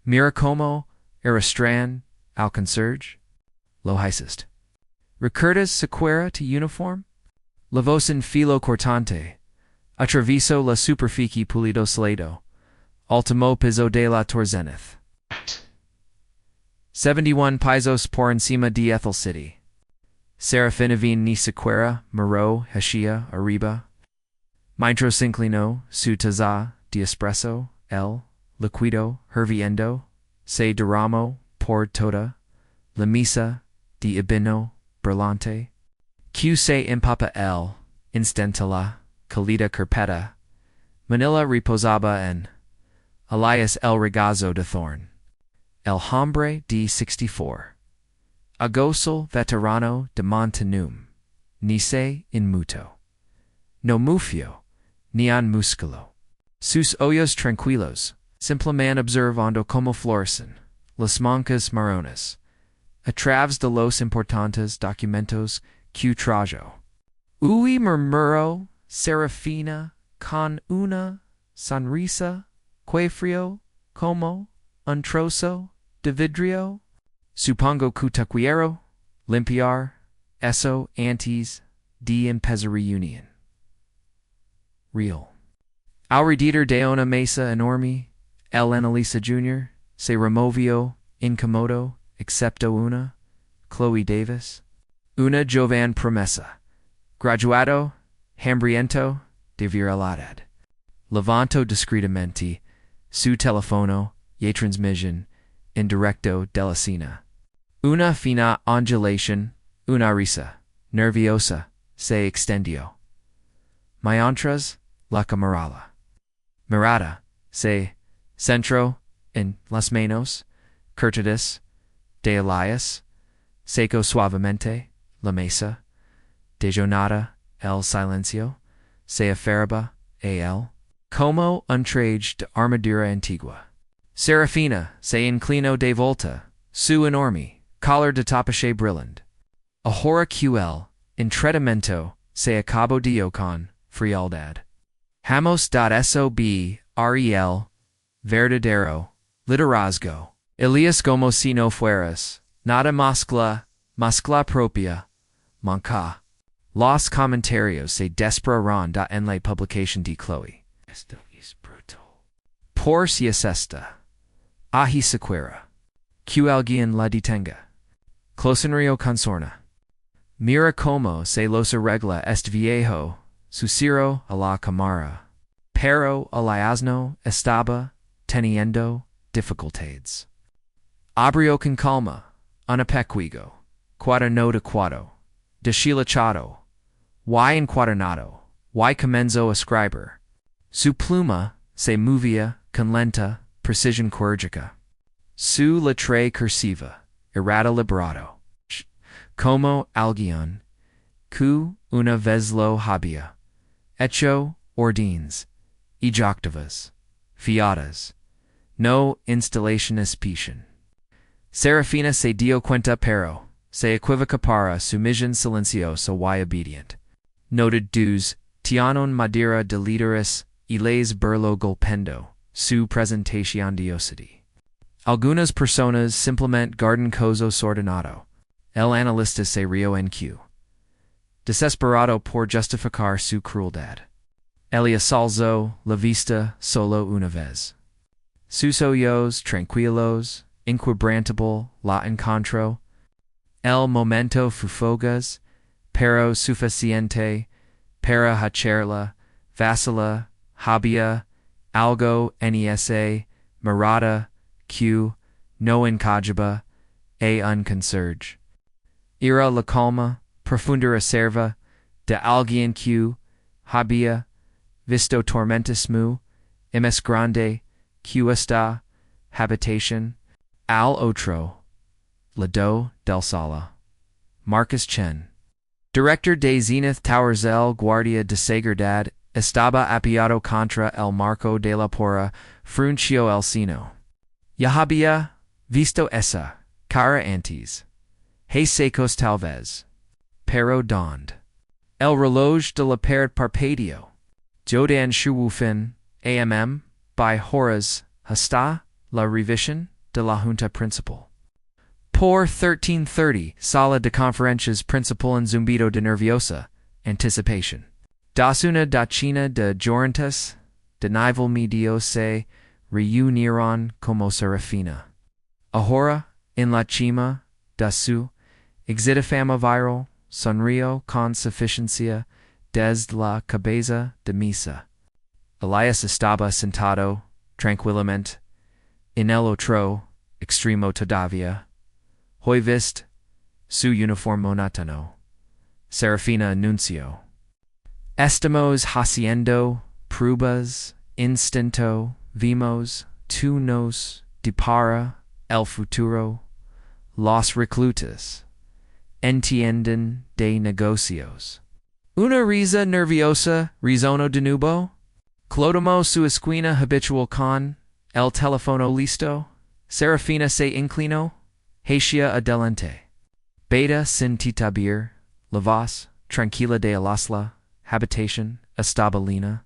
Mira como arrastran al conserje, lo hiciste. ¿Recuerdas sequera tu uniform? La voz en filo cortante, atraviso la superficie pulido salado, ultimo piso de la torzenith. 71 pisos por encima de Ethel City. Serafinovine ni sequera, Moreau, Hashia, arriba. Mientras inclino, su taza de espresso, el liquido, hirviendo, se derramó por toda la mesa de ibino brillante. Q se empapa el instante la calida carpeta. Manila reposaba en alias el regazo de thorn. El hombre de 64. Agosto veterano de Montanum. Ni se inmuto. No mufio, ni an musculo. Sus ojos tranquilos, simplemente observando como florecen las mancas marrones, a través de los importantes documentos que trajo. Ui murmuró Serafina con una sonrisa, que frío, como un trozo de vidrio. Supongo que te quiero limpiar eso antes de empezar reunión. Real. Alrededor de una mesa enorme, el analista junior se removió incomodo, excepto una, Chloe Davis, una joven promesa, graduado, hambriento, de virilidad. Levanto discretamente su teléfono y transmisión en directo de la cena. Una fina ondulación, una risa nerviosa se extendió. Mientras la camarada mirada se centró en las manos curtidas de Elias, secó suavemente la mesa, dejonada el silencio, se aferraba a él, como un traje de armadura antigua. Serafina se inclinó de volta, su enorme collar de tapache brillant. Ahora QL, entretenimiento, se acabó dio con frialdad. Hamos dot sob rel, verdadero, liderazgo. Elias como si no fueras, nada mascla propia, manca. Los comentarios se desprarán en la publicación de Chloe. Esto es brutal. Por si es esta. Ahi sequera. Que alguien la detenga. Closenrio consorna. Mira como se los arregla este viejo, susurro a la cámara. Pero el asno estaba teniendo dificultades. Abrió con calma, unapecuigo, cuaderno de cuadro, deshilachado, y encuadernado, y comenzó a escribir. Su pluma se movía con lenta precision quirúrgica. Su letra cursiva, irrata liberato. Como alguien, que una vez lo había hecho ordines, ejectivas, fiadas, no instalaciones pischen. Serafina se dio cuenta pero, se equivoca para su misión silenciosa y obedient. Noted dus, tianon madera de líderes y les burlo golpendo, su presentación diosity. Algunas personas simplemente guardan cosas ordenado. El analista se rió en Q. Desesperado por justificar su crueldad. Elias alzó la vista solo una vez. Sus ojos tranquilos, inquebrantable, la encontró. El momento fufogas, pero suficiente para hacerla, vacila, había, algo nesa, mirada, Q, no incajaba, un conserje. Era la calma, profunda reserva, de alguien que había visto tormentas muy, más grande, que esta habitation, al otro lado del sala. Marcus Chen. Director de Zenith Towers el guardia de seguridad, estaba apiado contra el marco de la porra, frunció el seno. Ya había visto esa cara antes. Hay secos tal vez. Pero dond. El reloj de la pared parpadeó. Jodan shuwufin, by horas, hasta la revisión. de la Junta Principal. Por 1330, Sala de Conferencias Principal en Zumbido de Nerviosa, Anticipation. Das una docena de Jorantes, de nivel medio se reunieron como Serafina. Ahora, en la cima de su exitafama viral, sonrío con suficiencia desde la cabeza de misa. Elias estaba sentado, tranquilamente, en el otro extremo todavía. Hoy vist su uniforme monótono. Serafina anunció. Estamos haciendo pruebas, instinto, vimos, tú nos depara el futuro, los reclutas entienden de negocios. Una risa nerviosa resonó de nuevo. Clodamo su esquina habitual con el teléfono listo. Serafina se inclinó. Hacia adelante. Beta sin titabir, la voz tranquila de alasla, habitation, estabalina,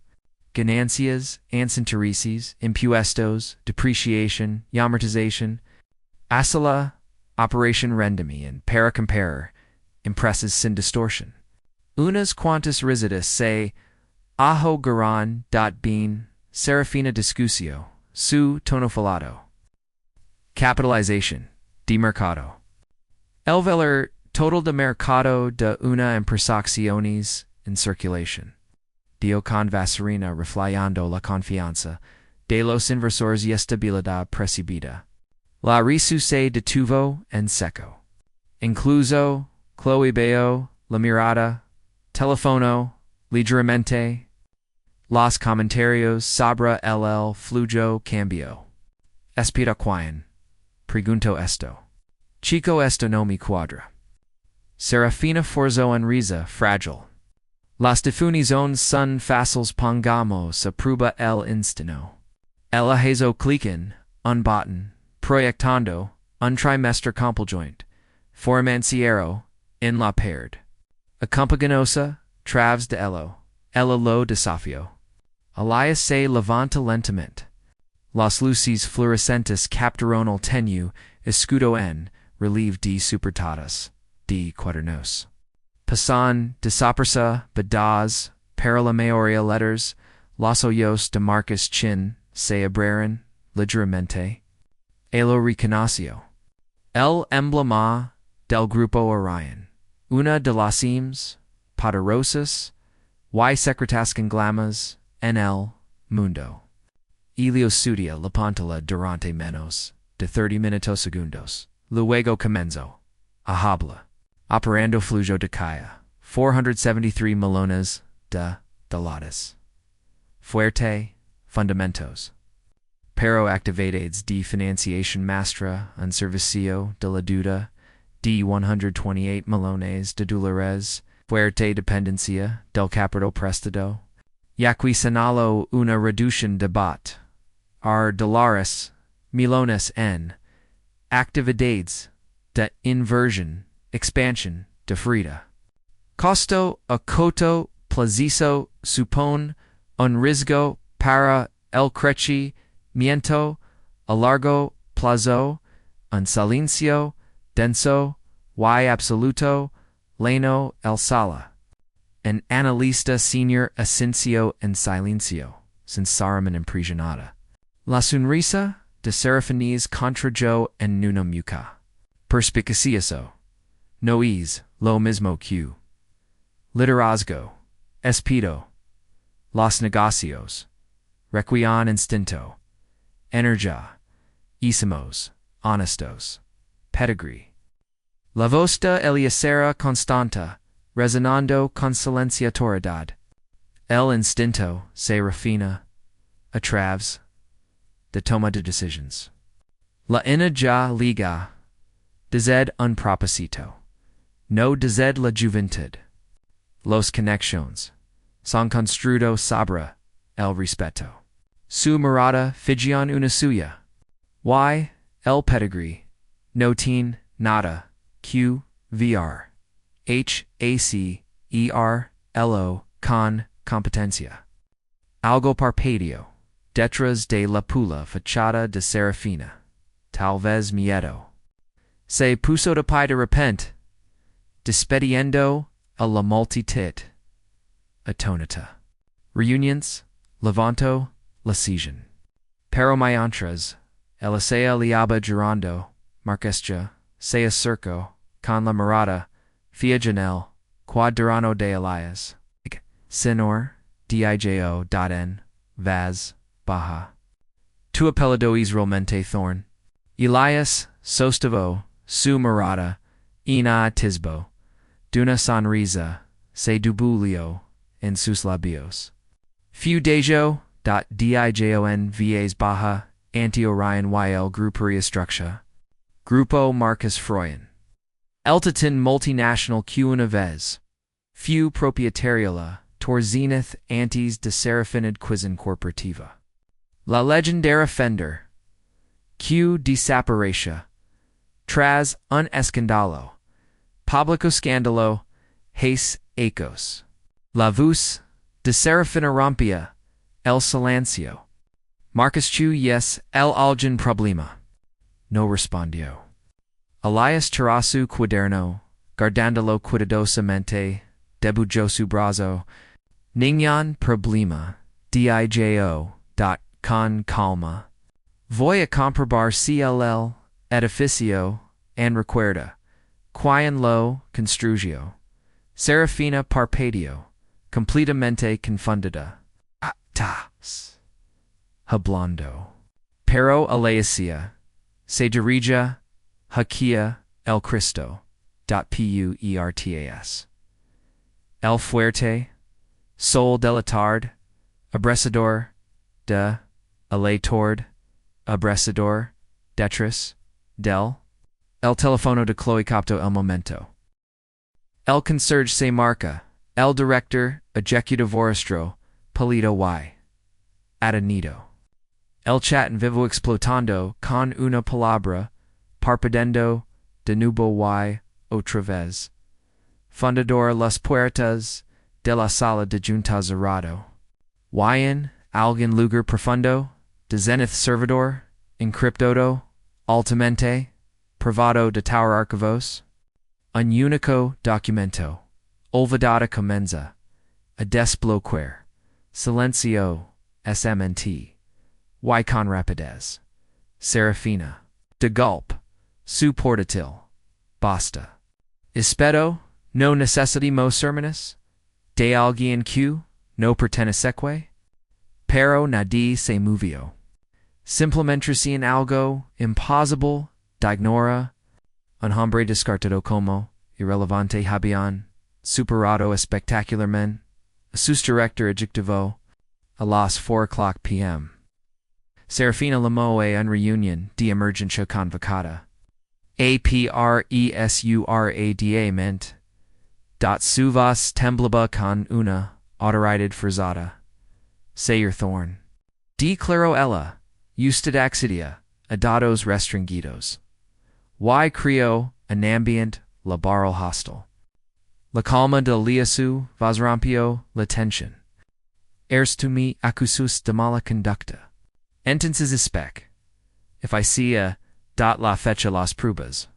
ganancias, intereses, impuestos, depreciation, y amortization, asala, operation rendimi, and para comparer, impresses sin distortion. Unas cuantas risidas se ajo garan dot bean, Serafina discusio, su tono falado. Capitalization. De mercado. El valor total de mercado de una impresacciones en circulación. Dio con vaserina reflejando la confianza de los inversores y estabilidad percibida. La risu se detuvo en seco. Incluso, cloibeo, la mirada, teléfono, ligeramente, los comentarios sobre el flujo cambio. Espera quién. Pregunto esto. Chico esto no me cuadra. Serafina forzo en risa fragile. Las definiciones son fáciles pongamos a prueba el instino. El ajezo cliquen, unbotten, proyectando, un trimestre complejoint, formanciero, en la perd. Acompaganosa, traves de elo, lo desafio. Elias se levanta lentamente. Las luces fluorescentes capturaron el tenue escudo en relieve de supertadas, de cuadernos. Pasan desaparece bedas para la mayoría letters, los ojos de Marcus Chin se abrieron ligeramente. Elo reconoció. El emblema del grupo Orion. Una de las poderosas y secretas glamas en el mundo. Elio estudia la pantalla durante menos de 30 minutos segundos. Luego comenzó a hablar. Operando flujo de caja. 473 millones de dólares. Fuerte, fundamentos. Pero actividades de financiación maestra en servicio de la deuda de 128 millones de dólares. Fuerte dependencia del capital prestado. Y aquí señalo una reducción de bot. $, millones en actividades de inversión, expansión de frida. Costo a coto plazizo supone un riesgo para el crecimiento a largo plazo, un silencio denso y absoluto, leno el sala. An analista senior ascencio en silencio, sinceramente impresionada. La sonrisa de Serafines contrajo en una muca. Perspicacioso. No es lo mismo que liderazgo, espíritu, los negocios, requión instinto, energía, hicimos, honestos, pedigree. La voz de Eliacera constanta, resonando con silenciatoridad. El instinto se refina, a través de toma de decisions. La energía liga, desde un propósito, no desde la juventud. Los conexiones son construidos sobre el respeto. Su mirada fijión una suya. Y el pedigree no tiene nada que ver. HACERLO con competencia. Algo parpadio, detrás de la pula fachada de Serafina. tal vez miedo. Se puso de pie de repente, despediendo a la multitud. Atonita. Reunions, levanto, la sesión. Pero mientras, Elisea liaba girando, Marquesja, se acercó, con la mirada, fia Janel, cuadrano de Elias. Senor, dijo, vaz, baja. Tu apellido es realmente Thorn. Elias sostuvo su mirada, ina tisbo, d'una sonrisa, se dubulio en sus labios. Fu dejo, dijon vas baja, anti-Orion yl Gruperia Structura. Grupo Marcus Freuen. Eltatin multinational q una vez. Fu proprietariola, tor zenith antes de serafinid quizin corporativa. La legendara Fender. Q desaparece. Tras un escándalo. Publico scandalo, hace ecos. La voz de Serafina rompía el silencio. Marcus Chu yes el algún problema. No respondió. Elias Tarasu cuaderno, guardándolo cuidadosamente, debujo su brazo. Ningún problema, dijo, con calma. Voy a comprobar CLL, edificio, and recuerda. Quien lo construyó. Serafina parpadeó, completamente confundida. Atas. Hablando. Pero Eliasia, se dirige, hacia, el Cristo. Puertas. El fuerte, sol de la tarde, abrasador, de, aletord, abrasador, detrás, del, el teléfono de Chloe capto el momento. El conserje se marca, el director, ejecutivo vorastro, palido y. Adenido. El chat en vivo explotando con una palabra, parpadeando, de nuevo y, otra vez. Fundador las puertas de la sala de junta cerrado. Y en algún lugar profundo, de zenith servidor, encriptado, altamente, privado de tower archivos. Un único documento, olvidada comenza, a desbloquear, silencio, SMNT, y con rapidez. Serafina, de gulp, su portátil, basta. Espero, no necesitamos sermones, de alguien que, no perteneceque, pero nadie se movió. Simplemente sin algo imposible, de ignora, un hombre descartado como, irrelevante habían, superado espectacularmente, a sus director ejecutivo, a las 4:00 p.m. Serafina llamó a una reunión de emergencia convocada. Apressurada ment. Su voz temblaba con una autoridad forzada. Señor Thorn. Declaró ella, usted accedía a datos restringidos. Y creó un ambiente laboral hostil. La calma del liasu vos rompió la tensión. Eres tu me acusus de mala conducta. Entonces espec. If I see a la fecha las pruebas.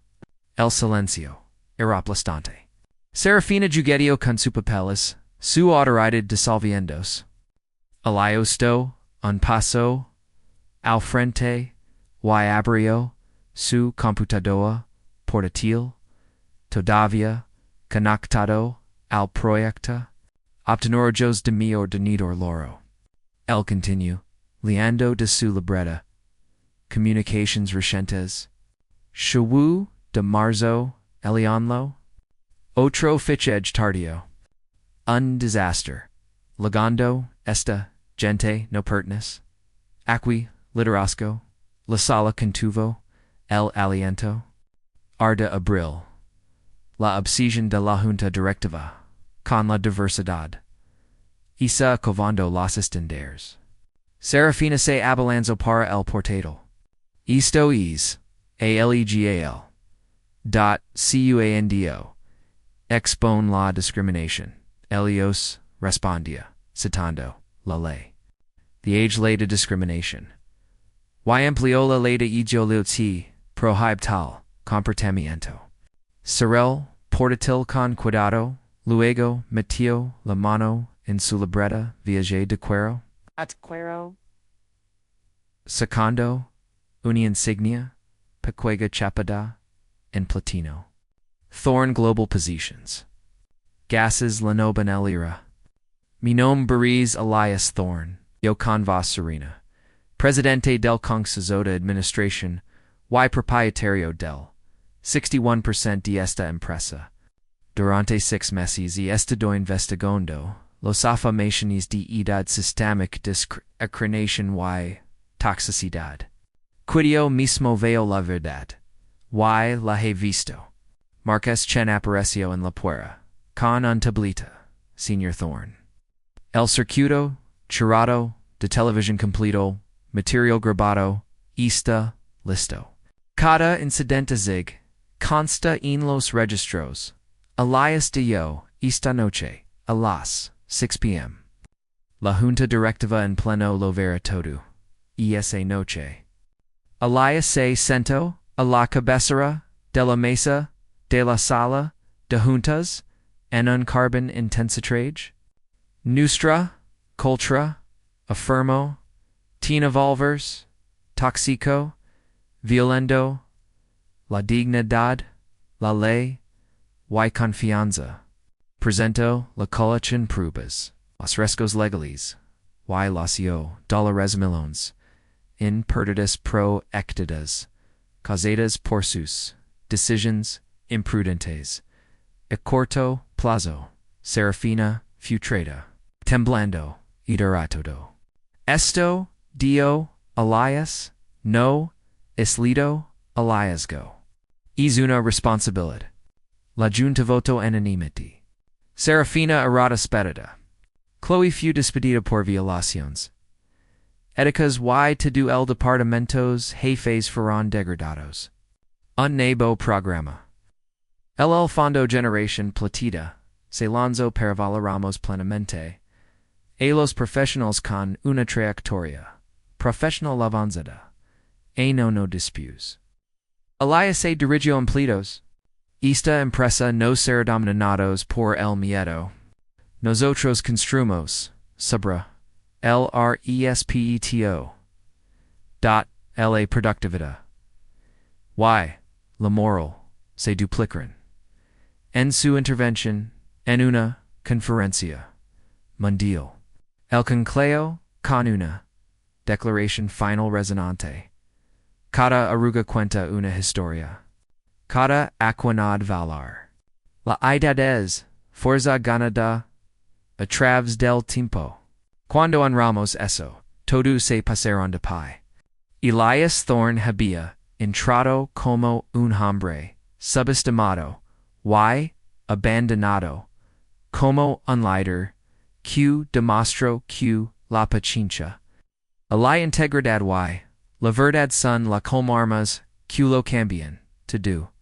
El silencio. Irreplastante. Serafina jugueteó con su papeles, su autoridad disolviéndose. Aliosto, un paso, al frente, y abrió, su computadora, portátil, todavía, conectado, al proyecto, obtenerlos de mi ordenador loro. El continuo, liando de su libreta, communications recientes, Shawu de marzo, Elionlo, otro fichage tardío, un desastre, legando, esta, gente, no pertinaz, aqui, liderazgo, la sala contuvo, el aliento, arde abril, la obsesión de la junta directiva, con la diversidad, isa covando los estenders. Serafina se abalanzó para el portátil. Esto es, alegal. Cuando, expone la discriminación, Elios respondía, citando, la ley. The age ley de discrimination. Y empleó la ley de ideología, prohibe tal comportamiento. Sorel, portatil con cuidado, luego metió la mano en su libreta viaje de cuero. Cuero. Sacando, una insignia, pequega chapada, en platino. Thorn global positions. Gases lanoban elira. Mi nom Bariz Elias Thorn, yo convas serena. Presidente del Consejero de Administración, y propietario del 61% de esta empresa. Durante 6 meses y estado investigando los afirmaciones de edad sistemic discriminación y toxicidad. Quidio mismo veo la verdad. Y la he visto. Marques Chen apareció en la puerta, con un tablita, Señor Thorn. El circuito, churrado, de televisión completo, material grabado, está listo. Cada incidente zig, consta en los registros. Elias de yo, esta noche, a las 6 p.m. La Junta Directiva en pleno lo verá todo. Y esa noche. Elias se sentó a la cabecera de la mesa de la sala de juntas en un carbon intensitrage. Nuestra cultura, afirmo, tiene valvers, tóxico, violento, la dignidad, la ley, y confianza. Presento la colección pruebas, los rescos legales, y los $10 millones, in perdidas pro ectidas, causadas por sus decisions imprudentes. A corto plazo, Serafina futreda, temblando, todo. Esto, dio, Elias, no, islido, Elias go. Es una responsabilidad. La junta voto anonymity. Serafina errata sperada. Chloe fue despedida por violaciones. Éticas y to do el departamentos jefes fueron degradados. Un nuevo programa. El fondo generación platita, se lanzó para valoramos plenamente. A los profesionales con una trayectoria profesional avanzada. No disputes. Elias se dirigió empleados. Esta empresa no será dominados por el miedo. Nosotros construimos, sobre, el respeto. La productividad. Y, la moral, se duplican. En su intervención, en una conferencia mundial. El concleo, con una declaración final resonante. Cada arruga cuenta una historia. Cada aquanad valar. La idad es, forza ganada, a través del tiempo. Cuando honramos eso, todo se pasaron de pie. Elias Thorn había entrado como un hombre subestimado, y abandonado, como un líder, que demostró que la paciencia, la integridad y la verdad son las colmarmas que lo cambian, to do.